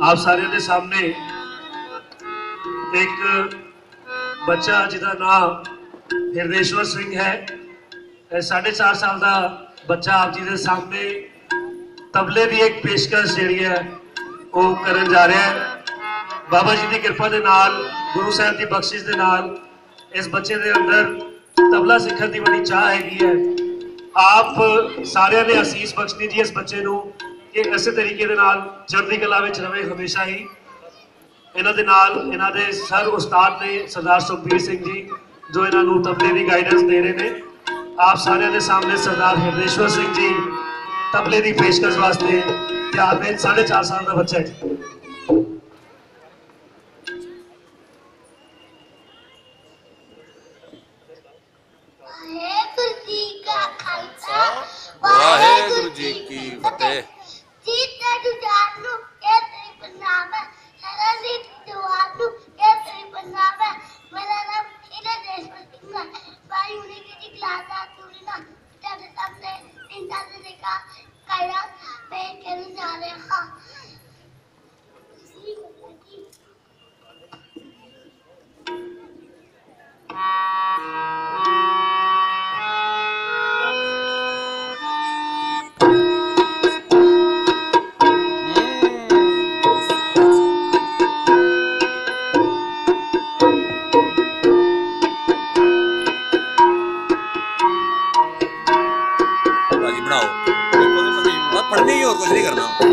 आप सारे के सामने एक बच्चा जिसका नाम हिरदेश्वर सिंह है, 4.5 साल का बच्चा आप जी के सामने तबले की एक पेशकश जी है वो करन जा रहा है। बाबा जी की कृपा के नाल, गुरु साहब की बख्शिश के नाल इस बच्चे के अंदर तबला सीखने की बड़ी चाह हैगी है। आप सारे ने असीस बख्शनी जी इस बच्चे को कि इस तरीके के नाल चढ़ती कला में रहे हमेशा ही। इन्हों के नाल इन्हों के सर उस्ताद ने सरदार सुखबीर सिंह जी जो इन्हों तबले की गाइडेंस दे रहे हैं। आप सारे के सामने सरदार हिरदेश्वर सिंह जी तबले की पेशकश वास्ते तैयार ने। 4.5 साल का बच्चा है जी। वाहेगुरु जी की फतेह। पढ़नी ही और कुछ नहीं करना।